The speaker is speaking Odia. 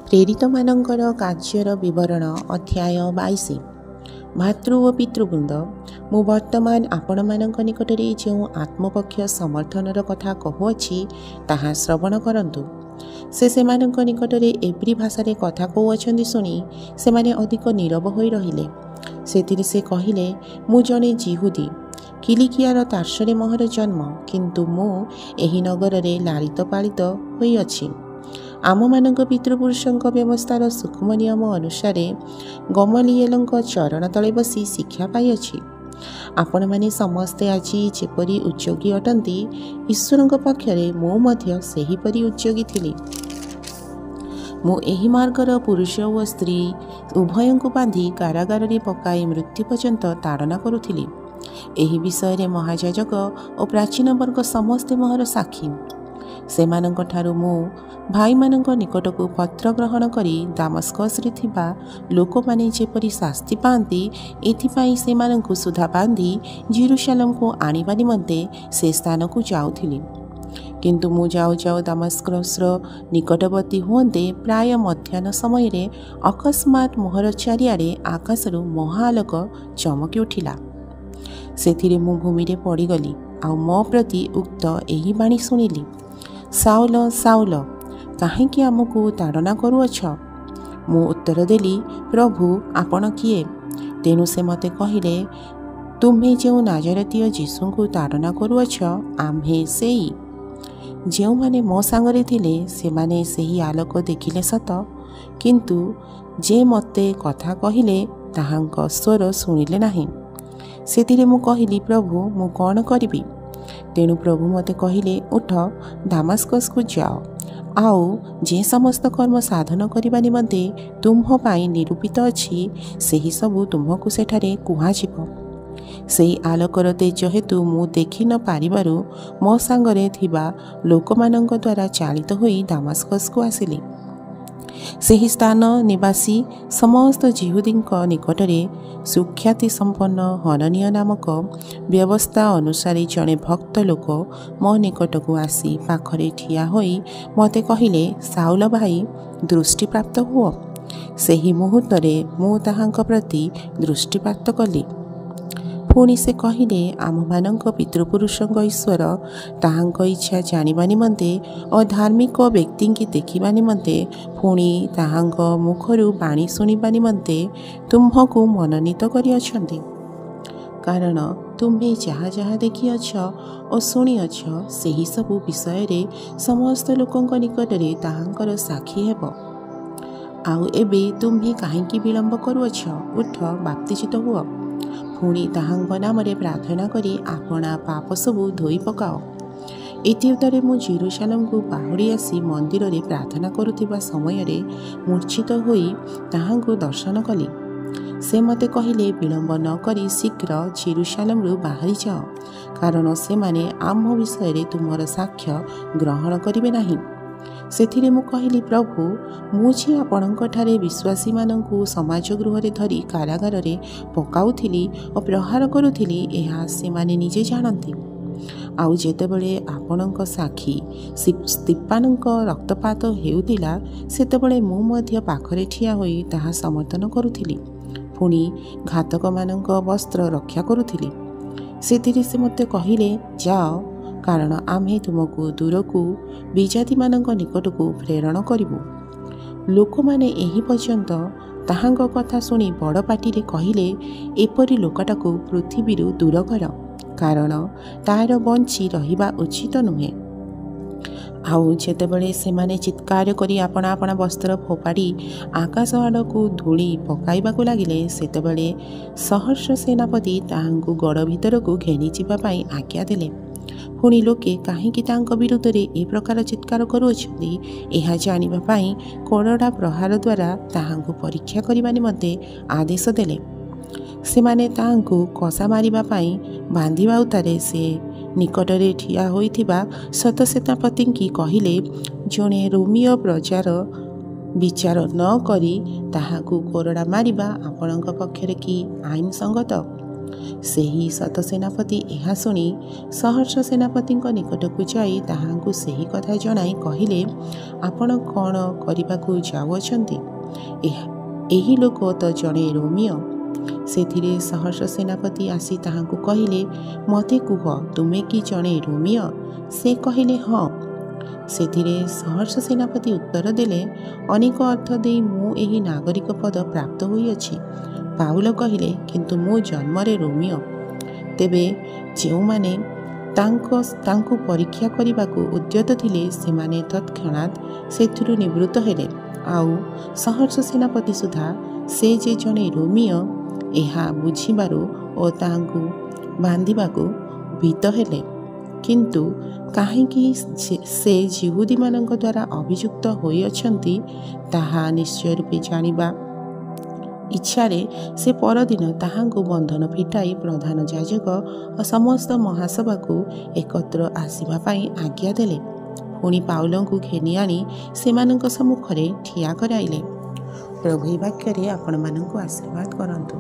ପ୍ରେରିତମାନଙ୍କର କାର୍ଯ୍ୟର ବିବରଣ ଅଧ୍ୟାୟ 22। ଭାତୃ ଓ ପିତୃବୃନ୍ଦ, ମୁଁ ବର୍ତ୍ତମାନ ଆପଣମାନଙ୍କ ନିକଟରେ ଯେଉଁ ଆତ୍ମପକ୍ଷ ସମର୍ଥନର କଥା କହୁଅଛି ତାହା ଶ୍ରବଣ କରନ୍ତୁ। ସେମାନଙ୍କ ନିକଟରେ ଏବ୍ରୀ ଭାଷାରେ କଥା କହୁଅଛନ୍ତି ଶୁଣି ସେମାନେ ଅଧିକ ନୀରବ ହୋଇ ରହିଲେ। ସେଥିରେ ସେ କହିଲେ, ମୁଁ ଜଣେ ଯିହୁଦୀ, କିଲିକିଆର ତାର୍ସରେ ମୋହର ଜନ୍ମ, କିନ୍ତୁ ମୁଁ ଏହି ନଗରରେ ଲାଳିତ ପାଳିତ ହୋଇଅଛି। ଆମମାନଙ୍କ ପିତୃପୁରୁଷଙ୍କ ବ୍ୟବସ୍ଥାର ସୂକ୍ଷ୍ମ ନିୟମ ଅନୁସାରେ ଗମଲିଏଲଙ୍କ ଚରଣ ତଳେ ବସି ଶିକ୍ଷା ପାଇଅଛି। ଆପଣମାନେ ସମସ୍ତେ ଆଜି ଯେପରି ଉଦ୍ଯୋଗୀ ଅଟନ୍ତି, ଈଶ୍ୱରଙ୍କ ପକ୍ଷରେ ମୁଁ ମଧ୍ୟ ସେହିପରି ଉଦ୍ଯୋଗୀ ଥିଲି। ମୁଁ ଏହି ମାର୍ଗର ପୁରୁଷ ଓ ସ୍ତ୍ରୀ ଉଭୟଙ୍କୁ ବାନ୍ଧି କାରାଗାରରେ ପକାଇ ମୃତ୍ୟୁ ପର୍ଯ୍ୟନ୍ତ ତାଡ଼ନା କରୁଥିଲି। ଏହି ବିଷୟରେ ମହାଯାଜକ ଓ ପ୍ରାଚୀନ ବର୍ଗ ସମସ୍ତେ ମୋହର ସାକ୍ଷୀ। ସେମାନଙ୍କଠାରୁ ମୁଁ ଭାଇମାନଙ୍କ ନିକଟକୁ ପତ୍ର ଗ୍ରହଣ କରି ଦାମସ୍କସରେ ଥିବା ଲୋକମାନେ ଯେପରି ଶାସ୍ତି ପାଆନ୍ତି, ଏଥିପାଇଁ ସେମାନଙ୍କୁ ସୁଦ୍ଧା ବାନ୍ଧି ଜେରୁସାଲେମକୁ ଆଣିବା ନିମନ୍ତେ ସେ ସ୍ଥାନକୁ ଯାଉଥିଲି। କିନ୍ତୁ ମୁଁ ଯାଉ ଯାଉ ଦାମସ୍କସର ନିକଟବର୍ତ୍ତୀ ହୁଅନ୍ତେ ପ୍ରାୟ ମଧ୍ୟାହ୍ନ ସମୟରେ ଅକସ୍ମାତ୍ ମୋହର ଚାରିଆଡ଼େ ଆକାଶରୁ ମହାଆଲୋକ ଚମକି ଉଠିଲା। ସେଥିରେ ମୁଁ ଭୂମିରେ ପଡ଼ିଗଲି, ଆଉ ମୋ ପ୍ରତି ଉକ୍ତ ଏହି ବାଣୀ ଶୁଣିଲି, ସାଉଲ ସାଉଲ, କାହିଁକି ଆମକୁ ତାଡ଼ନା କରୁଅଛ? ମୁଁ ଉତ୍ତର ଦେଲି, ପ୍ରଭୁ, ଆପଣ କିଏ? ତେଣୁ ସେ ମୋତେ କହିଲେ, ତୁମ୍ଭେ ଯେଉଁ ନାଜରତୀୟ ଯୀଶୁଙ୍କୁ ତାଡ଼ନା କରୁଅଛ, ଆମ୍ଭେ ସେଇ। ଯେଉଁମାନେ ମୋ ସାଙ୍ଗରେ ଥିଲେ ସେମାନେ ସେହି ଆଲୋକ ଦେଖିଲେ ସତ, କିନ୍ତୁ ଯେ ମୋତେ କଥା କହିଲେ ତାହାଙ୍କ ସ୍ୱର ଶୁଣିଲେ ନାହିଁ। ସେଥିରେ ମୁଁ କହିଲି, ପ୍ରଭୁ, ମୁଁ କ'ଣ କରିବି? ତେଣୁ ପ୍ରଭୁ ମୋତେ କହିଲେ, ଉଠ, ଦାମସ୍କସକୁ ଯାଅ, ଆଉ ଯେ ସମସ୍ତ କର୍ମ ସାଧନ କରିବା ନିମନ୍ତେ ତୁମ୍ଭ ପାଇଁ ନିରୂପିତ ଅଛି, ସେହି ସବୁ ତୁମ୍ଭକୁ ସେଠାରେ କୁହାଯିବ। ସେହି ଆଲୋକର ତେଜ ହେତୁ ମୁଁ ଦେଖି ନ ପାରିବାରୁ ମୋ ସାଙ୍ଗରେ ଥିବା ଲୋକମାନଙ୍କ ଦ୍ୱାରା ଚାଳିତ ହୋଇ ଦାମସ୍କସକୁ ଆସିଲି। ସେହି ସ୍ଥାନ ନିବାସୀ ସମସ୍ତ ଯିହୁଦୀଙ୍କ ନିକଟରେ ସୁଖ୍ୟାତି ସମ୍ପନ୍ନ ହନନୀୟ ନାମକ ବ୍ୟବସ୍ଥା ଅନୁସାରେ ଜଣେ ଭକ୍ତ ଲୋକ ମୋ ନିକଟକୁ ଆସି ପାଖରେ ଠିଆ ହୋଇ ମୋତେ କହିଲେ, ସାଉଲ ଭାଇ, ଦୃଷ୍ଟିପ୍ରାପ୍ତ ହୁଅ। ସେହି ମୁହୂର୍ତ୍ତରେ ମୁଁ ତାହାଙ୍କ ପ୍ରତି ଦୃଷ୍ଟିପାତ କଲି। ପୁଣି ସେ କହିଲେ, ଆମମାନଙ୍କ ପିତୃପୁରୁଷଙ୍କ ଈଶ୍ୱର ତାହାଙ୍କ ଇଚ୍ଛା ଜାଣିବା ନିମନ୍ତେ ଓ ଧାର୍ମିକ ବ୍ୟକ୍ତିଙ୍କୁ ଦେଖିବା ନିମନ୍ତେ, ପୁଣି ତାହାଙ୍କ ମୁଖରୁ ବାଣୀ ଶୁଣିବା ନିମନ୍ତେ ତୁମ୍ଭଙ୍କୁ ମନୋନୀତ କରିଅଛନ୍ତି। କାରଣ ତୁମ୍ଭେ ଯାହା ଯାହା ଦେଖିଅଛ ଓ ଶୁଣିଅଛ, ସେହିସବୁ ବିଷୟରେ ସମସ୍ତ ଲୋକଙ୍କ ନିକଟରେ ତାହାଙ୍କର ସାକ୍ଷୀ ହେବ। ଆଉ ଏବେ ତୁମ୍ଭେ କାହିଁକି ବିଳମ୍ବ କରୁଅଛ? ଉଠ, ବାପ୍ତିଜିତ ହୁଅ, ପୁଣି ତାହାଙ୍କ ନାମରେ ପ୍ରାର୍ଥନା କରି ଆପଣା ପାପ ସବୁ ଧୋଇ ପକାଅ। ଇତ୍ୟୁତ୍ତରେ ମୁଁ ଜେରୁସାଲେମକୁ ବାହୁଡ଼ି ଆସି ମନ୍ଦିରରେ ପ୍ରାର୍ଥନା କରୁଥିବା ସମୟରେ ମୂର୍ଚ୍ଛିତ ହୋଇ ତାହାଙ୍କୁ ଦର୍ଶନ କଲି। ସେ ମୋତେ କହିଲେ, ବିଳମ୍ବ ନ କରି ଶୀଘ୍ର ଜେରୁସାଲେମରୁ ବାହାରିଯାଅ, କାରଣ ସେମାନେ ଆମ୍ଭ ବିଷୟରେ ତୁମର ସାକ୍ଷ୍ୟ ଗ୍ରହଣ କରିବେ ନାହିଁ। ସେଥିରେ ମୁଁ କହିଲି, ପ୍ରଭୁ, ମୁଁ ଯେ ଆପଣଙ୍କଠାରେ ବିଶ୍ୱାସୀମାନଙ୍କୁ ସମାଜ ଗୃହରେ ଧରି କାରାଗାରରେ ପକାଉଥିଲି ଓ ପ୍ରହାର କରୁଥିଲି, ଏହା ସେମାନେ ନିଜେ ଜାଣନ୍ତି। ଆଉ ଯେତେବେଳେ ଆପଣଙ୍କ ସାକ୍ଷୀ ସ୍ତିଫାନଙ୍କ ରକ୍ତପାତ ହେଉଥିଲା, ସେତେବେଳେ ମୁଁ ମଧ୍ୟ ପାଖରେ ଠିଆ ହୋଇ ତାହା ସମର୍ଥନ କରୁଥିଲି, ପୁଣି ଘାତକମାନଙ୍କ ବସ୍ତ୍ର ରକ୍ଷା କରୁଥିଲି। ସେଥିରେ ସେ ମୋତେ କହିଲେ, ଯାଅ, କାରଣ ଆମ୍ଭେ ତୁମକୁ ଦୂରକୁ ବିଜାତିମାନଙ୍କ ନିକଟକୁ ପ୍ରେରଣ କରିବୁ। ଲୋକମାନେ ଏହି ପର୍ଯ୍ୟନ୍ତ ତାହାଙ୍କ କଥା ଶୁଣି ବଡ଼ ପାଟିରେ କହିଲେ, ଏପରି ଲୋକଟାକୁ ପୃଥିବୀରୁ ଦୂର କର, କାରଣ ତାହାର ବଞ୍ଚି ରହିବା ଉଚିତ ନୁହେଁ। ଆଉ ଯେତେବେଳେ ସେମାନେ ଚିତ୍କାର କରି ଆପଣା ଆପଣା ବସ୍ତ୍ର ଫୋପାଡ଼ି ଆକାଶ ଆଡ଼କୁ ଧୂଳି ପକାଇବାକୁ ଲାଗିଲେ, ସେତେବେଳେ ସହସ୍ର ସେନାପତି ତାହାଙ୍କୁ ଗଡ଼ ଭିତରକୁ ଘେନିଯିବା ପାଇଁ ଆଜ୍ଞା ଦେଲେ। ପୁଣି ଲୋକେ କାହିଁକି ତାଙ୍କ ବିରୁଦ୍ଧରେ ଏ ପ୍ରକାର ଚିତ୍କାର କରୁଅଛନ୍ତି, ଏହା ଜାଣିବା ପାଇଁ କୋରଡ଼ା ପ୍ରହାର ଦ୍ୱାରା ତାହାଙ୍କୁ ପରୀକ୍ଷା କରିବା ନିମନ୍ତେ ଆଦେଶ ଦେଲେ। ସେମାନେ ତାହାଙ୍କୁ କଷା ମାରିବା ପାଇଁ ବାନ୍ଧିବା ଉତ୍ତାରେ ସେ ନିକଟରେ ଠିଆ ହୋଇଥିବା ଶତସେନାପତିଙ୍କୁ କହିଲେ, ଜଣେ ରୋମୀୟ ପ୍ରଜାର ବିଚାର ନ କରି ତାହାକୁ କୋରଡ଼ା ମାରିବା ଆପଣଙ୍କ ପକ୍ଷରେ କି ଆଇନ ସଙ୍ଗତ? ସେହି ଶତ ସେନାପତି ଏହା ଶୁଣି ସହର୍ଷ ସେନାପତିଙ୍କ ନିକଟକୁ ଯାଇ ତାହାଙ୍କୁ ସେହି କଥା ଜଣାଇ କହିଲେ, ଆପଣ କ'ଣ କରିବାକୁ ଯାଉଅଛନ୍ତି? ଏହି ଲୋକ ତ ଜଣେ ରୋମିଓ। ସେଥିରେ ସହର୍ଷ ସେନାପତି ଆସି ତାହାଙ୍କୁ କହିଲେ, ମୋତେ କୁହ, ତୁମେ କି ଜଣେ ରୋମିଓ? ସେ କହିଲେ, ହଁ। ସେଥିରେ ସହର୍ଷ ସେନାପତି ଉତ୍ତର ଦେଲେ, ଅନେକ ଅର୍ଥ ଦେଇ ମୁଁ ଏହି ନାଗରିକ ପଦ ପ୍ରାପ୍ତ ହୋଇଅଛି। ପାଉଲ କହିଲେ, କିନ୍ତୁ ମୁଁ ଜନ୍ମରେ ରୋମିଓ। ତେବେ ଯେଉଁମାନେ ତାଙ୍କୁ ପରୀକ୍ଷା କରିବାକୁ ଉଦ୍ୟତ ଥିଲେ ସେମାନେ ତତ୍କ୍ଷଣାତ୍ ସେଥିରୁ ନିବୃତ୍ତ ହେଲେ। ଆଉ ସହର୍ଷ ସେନାପତି ସୁଦ୍ଧା ସେ ଯେ ଜଣେ ରୋମିଓ ଏହା ବୁଝିବାରୁ ଓ ତାହାଙ୍କୁ ବାନ୍ଧିବାକୁ ଭୀତ ହେଲେ। କିନ୍ତୁ କାହିଁକି ସେ ଯିହୁଦୀମାନଙ୍କ ଦ୍ୱାରା ଅଭିଯୁକ୍ତ ହୋଇଅଛନ୍ତି ତାହା ନିଶ୍ଚୟ ରୂପେ ଜାଣିବା ଇଚ୍ଛାରେ ସେ ପରଦିନ ତାହାଙ୍କୁ ବନ୍ଧନ ଫିଟାଇ ପ୍ରଧାନ ଯାଜକ ଓ ସମସ୍ତ ମହାସଭାକୁ ଏକତ୍ର ଆସିବା ପାଇଁ ଆଜ୍ଞା ଦେଲେ। ପୁଣି ପାଉଲଙ୍କୁ ଘେନି ଆଣି ସେମାନଙ୍କ ସମ୍ମୁଖରେ ଠିଆ କରାଇଲେ। ପ୍ରଭୁ ଏହି ବାକ୍ୟରେ ଆପଣମାନଙ୍କୁ ଆଶୀର୍ବାଦ କରନ୍ତୁ।